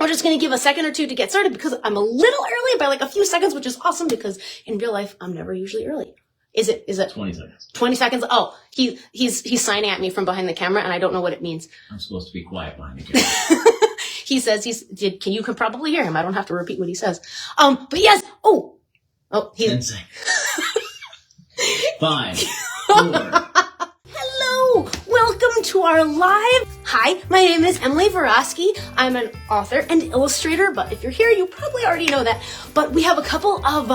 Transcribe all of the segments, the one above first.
We're just gonna give a second or two to get started because I'm a little early by like a few seconds, which is awesome because in real life, I'm never usually early. Is it 20 seconds? 20 seconds? Oh, he's signing at me from behind the camera and I don't know what it means. I'm supposed to be quiet behind the camera. He says you can probably hear him. I don't have to repeat what he says. But yes, oh, he's 10 seconds. 5, 4. Hello, welcome to our live. Hi, my name is Emily Verosky. I'm an author and illustrator, but if you're here, you probably already know that. But we have a couple of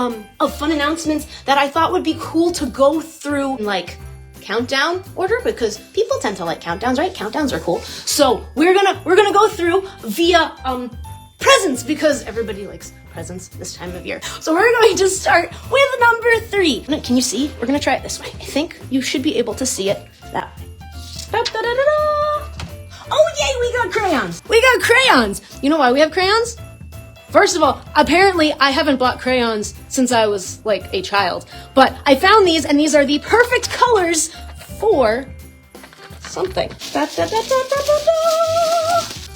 fun announcements that I thought would be cool to go through in like countdown order because people tend to like countdowns, right? Countdowns are cool. So we're gonna go through via presents because everybody likes presents this time of year. So we're going to start with number 3. Can you see? We're gonna try it this way. I think you should be able to see it that way. Oh yay, we got crayons! We got crayons! You know why we have crayons? First of all, apparently I haven't bought crayons since I was like a child, but I found these and these are the perfect colors for something.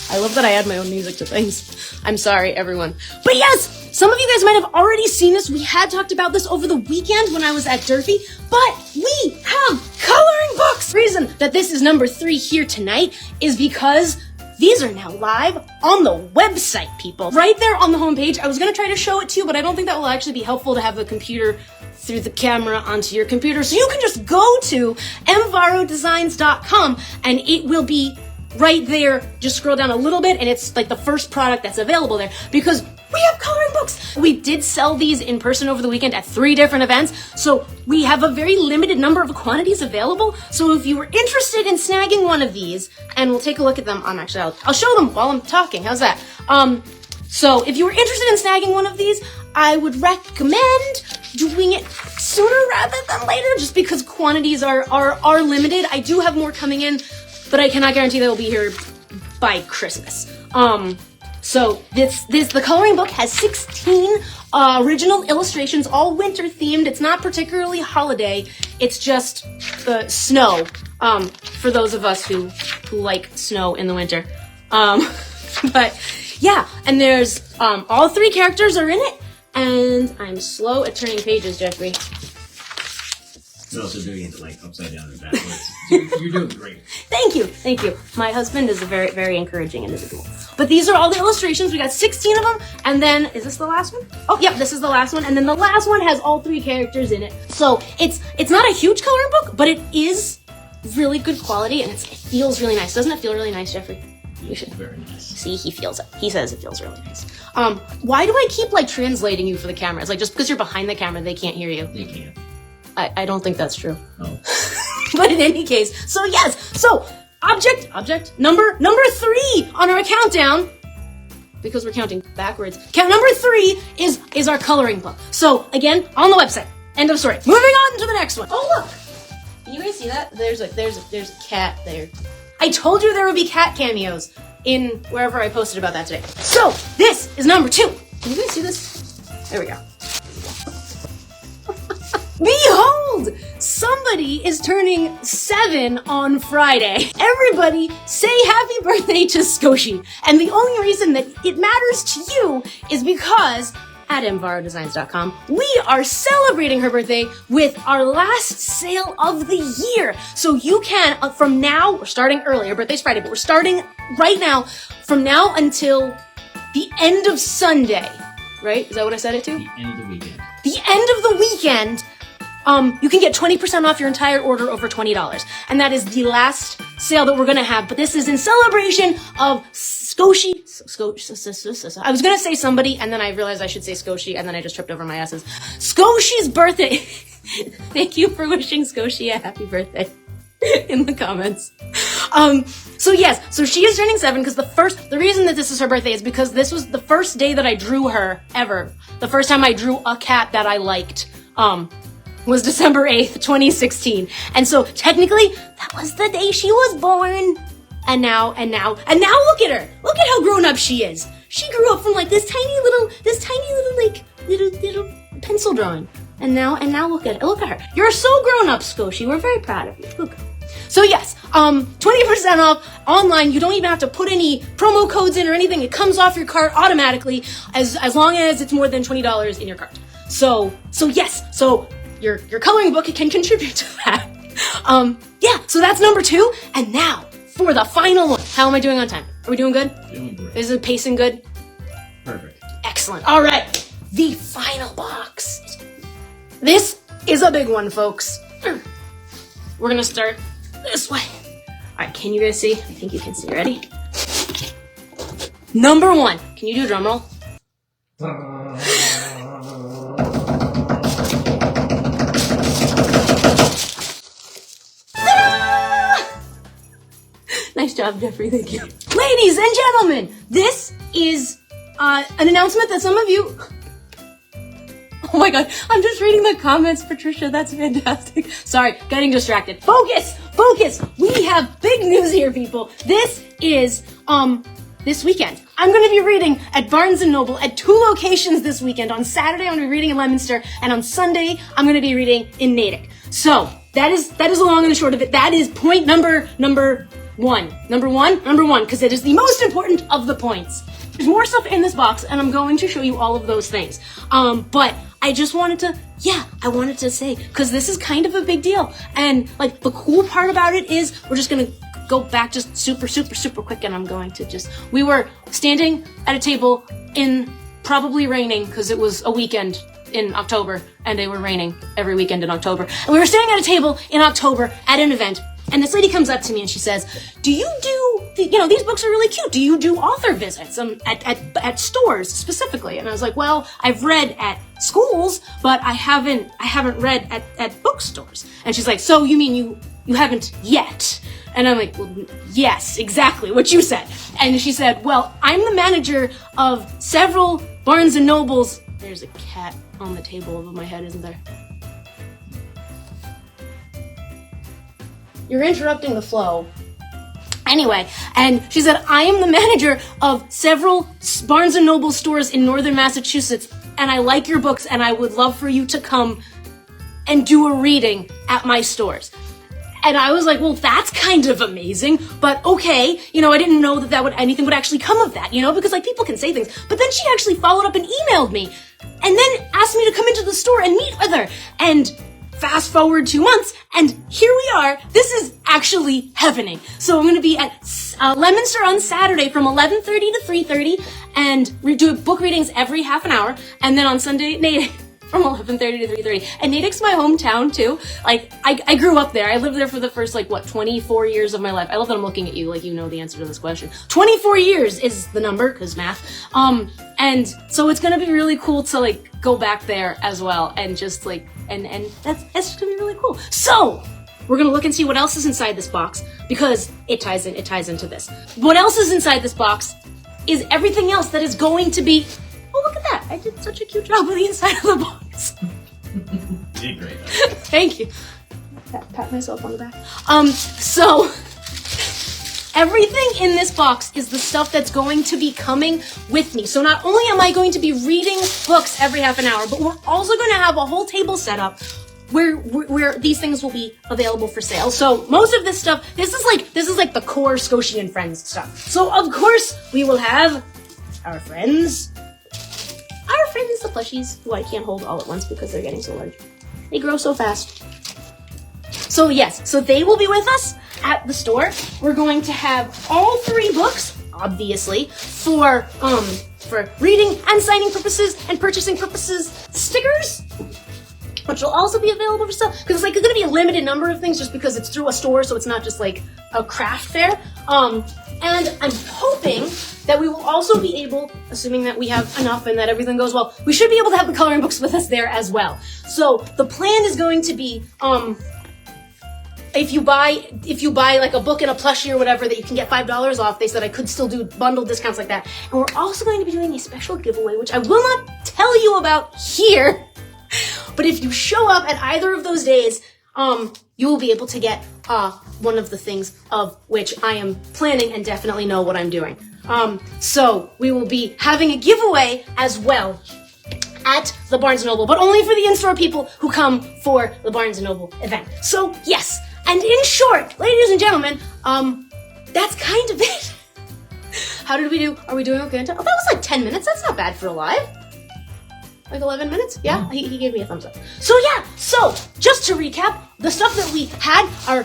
I love that I add my own music to things. I'm sorry, everyone. But yes, some of you guys might have already seen this. We had talked about this over the weekend when I was at Durfee, but we have coloring books. The reason that this is number 3 here tonight is because these are now live on the website, people. Right there on the homepage. I was gonna try to show it to you, but I don't think that will actually be helpful to have the computer through the camera onto your computer. So you can just go to mvarodesigns.com and it will be right there. Just scroll down a little bit and it's like the first product that's available there because we have coloring books. We did sell these in person over the weekend at 3 different events. So we have a very limited number of quantities available. So if you were interested in snagging one of these, and we'll take a look at them. Actually, I'll show them while I'm talking. How's that? So if you were interested in snagging one of these, I would recommend doing it sooner rather than later, just because quantities are limited. I do have more coming in, but I cannot guarantee they will be here by Christmas. So the coloring book has 16 original illustrations, all winter themed. It's not particularly holiday. It's just the snow, for those of us who like snow in the winter. But yeah, and there's, all 3 characters are in it, and I'm slow at turning pages, Jeffrey. You're also doing it like upside down and backwards. You're doing great. Thank you. My husband is a very, very encouraging individual. But these are all the illustrations. We got 16 of them. And then, is this the last one? Oh, yep, this is the last one. And then the last one has all 3 characters in it. So it's not a huge coloring book, but it is really good quality and it feels really nice. Doesn't it feel really nice, Jeffrey? You should. Very nice. See, he feels it. He says it feels really nice. Why do I keep like translating you for the camera? It's like just because you're behind the camera, they can't hear you. They can't. I don't think that's true. Oh. But in any case, so yes. So object number 3 on our countdown, because we're counting backwards. Count number 3 is our coloring book. So again, on the website. End of story. Moving on to the next one. Oh look. Can you guys see that? There's a cat there. I told you there would be cat cameos in wherever I posted about that today. So this is number 2. Can you guys see this? There we go. Behold! Somebody is turning 7 on Friday. Everybody say happy birthday to Skoshi. And the only reason that it matters to you is because at mvarodesigns.com, we are celebrating her birthday with our last sale of the year. So you can, from now, we're starting early, her birthday's Friday, but we're starting right now, from now until the end of Sunday. Right? Is that what I said it to? The end of the weekend. The end of the weekend. You can get 20% off your entire order over $20. And that is the last sale that we're gonna have. But this is in celebration of Skoshi. I was gonna say somebody, and then I realized I should say Skoshi, and then I just tripped over my S's. Skoshi's birthday. Thank you for wishing Skoshi a happy birthday in the comments. So yes, so she is turning 7 because the reason that this is her birthday is because this was the first day that I drew her ever. The first time I drew a cat that I liked, was December 8th, 2016. And so technically that was the day she was born. And now look at her. Look at how grown up she is. She grew up from like this tiny little pencil drawing. And now look at her. You're so grown up, Skoshi. We're very proud of you. Look. So yes, 20% off online. You don't even have to put any promo codes in or anything. It comes off your cart automatically as long as it's more than $20 in your cart. So yes, so your coloring book can contribute to that. Yeah, so that's number 2. And now for the final one. How am I doing on time? Are we doing good? Doing great. Is it pacing good? Perfect. Excellent. All right, the final box. This is a big one, folks. We're gonna start this way. All right, can you guys see? I think you can see. Ready? Number 1. Can you do a drum roll? Nice job, Jeffrey. Thank you. Ladies and gentlemen, this is an announcement that some of you... Oh my god, I'm just reading the comments, Patricia. That's fantastic. Sorry, getting distracted. Focus! Focus! We have big news here, people. This is, this weekend. I'm going to be reading at Barnes & Noble at 2 locations this weekend. On Saturday, I'm going to be reading in Leominster, and on Sunday, I'm going to be reading in Natick. So, that is the long and the short of it. That is point number 1. Number one, because it is the most important of the points. There's more stuff in this box, and I'm going to show you all of those things. But I just wanted to say, because this is kind of a big deal. And, like, the cool part about it is we're just going to go back just super quick, and I'm going to we were standing at a table in probably raining, because it was a weekend in October, and they were raining every weekend in October. And we were standing at a table in October at an event, and this lady comes up to me and she says, do you do, these books are really cute. Do you do author visits at stores specifically? And I was like, well, I've read at schools, but I haven't read at bookstores. And she's like, so you mean you haven't yet? And I'm like, well, yes, exactly what you said. And she said, well, I'm the manager of several Barnes & Nobles. There's a cat on the table above my head, isn't there? You're interrupting the flow. Anyway, and she said, I am the manager of several Barnes & Noble stores in northern Massachusetts, and I like your books, and I would love for you to come and do a reading at my stores. And I was like, well, that's kind of amazing, but okay, I didn't know that anything would actually come of that, because like people can say things. But then she actually followed up and emailed me, and then asked me to come into the store and meet with her. And fast forward 2 months, and here we are. This is actually happening. So I'm going to be at Leominster on Saturday from 11:30 to 3:30, and we do book readings every half an hour. And then on Sunday, Natick from 11:30 to 3:30. And Natick's my hometown too. Like I grew up there. I lived there for the first 24 years of my life. I love that I'm looking at you like you know the answer to this question. 24 years is the number, cause math. And so it's gonna be really cool to go back there as well, and just and that's just gonna be really cool. So we're gonna look and see what else is inside this box, because it ties into this. What else is inside this box is everything else that is going to be. Oh, look at that! I did such a cute job with the inside of the box. You did great. Thank you. Pat myself on the back. So everything in this box is the stuff that's going to be coming with me. So not only am I going to be reading books every half an hour, but we're also going to have a whole table set up where these things will be available for sale. So most of this stuff, this is like the core Scotia and Friends stuff. So of course we will have our friends, the plushies, who I can't hold all at once because they're getting so large. They grow so fast. So yes, so they will be with us at the store. We're going to have all 3 books, obviously, for reading and signing purposes and purchasing purposes. Stickers, which will also be available for sale, because it's going to be a limited number of things just because it's through a store, so it's not just like a craft fair. And I'm hoping that we will also be able, assuming that we have enough and that everything goes well, we should be able to have the coloring books with us there as well. So the plan is going to be, if you buy like a book and a plushie or whatever, that you can get $5 off. They said I could still do bundle discounts like that. And we're also going to be doing a special giveaway, which I will not tell you about here. But if you show up at either of those days, you will be able to get one of the things of which I am planning and definitely know what I'm doing. So we will be having a giveaway as well at the Barnes & Noble, but only for the in-store people who come for the Barnes & Noble event. So yes, And in short, ladies and gentlemen, that's kind of it. How did we do? Are we doing okay? Oh, that was like 10 minutes. That's not bad for a live. Like 11 minutes? Yeah, he gave me a thumbs up. So yeah, so just to recap, the stuff that we had, our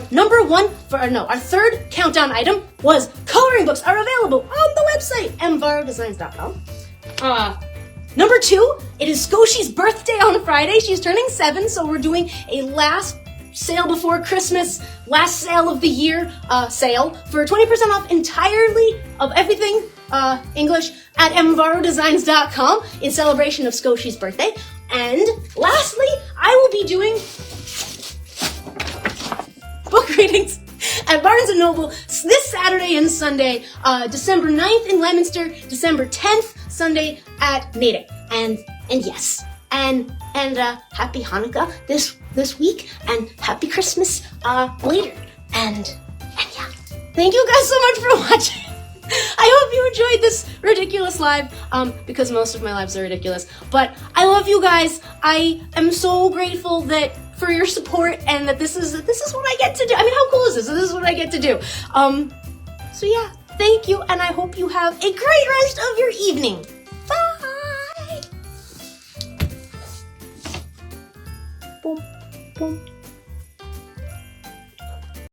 third countdown item was coloring books are available on the website, mvarodesigns.com. Number 2, it is Scoshie's birthday on Friday. She's turning 7, so we're doing a last sale before Christmas, last sale of the year sale for 20% off entirely of everything English at mvarodesigns.com in celebration of Scoshie's birthday. And lastly, I will be doing book readings at Barnes & Noble this Saturday and Sunday, December 9th in Leominster, December 10th, Sunday at Natick. And yes, and happy Hanukkah this week, and happy Christmas later. And yeah, thank you guys so much for watching. I hope you enjoyed this ridiculous live, because most of my lives are ridiculous. But I love you guys. I am so grateful for your support, and that this is what I get to do. I mean, how cool is this? This is what I get to do. So yeah, thank you, and I hope you have a great rest of your evening. Bye. Boom, boom.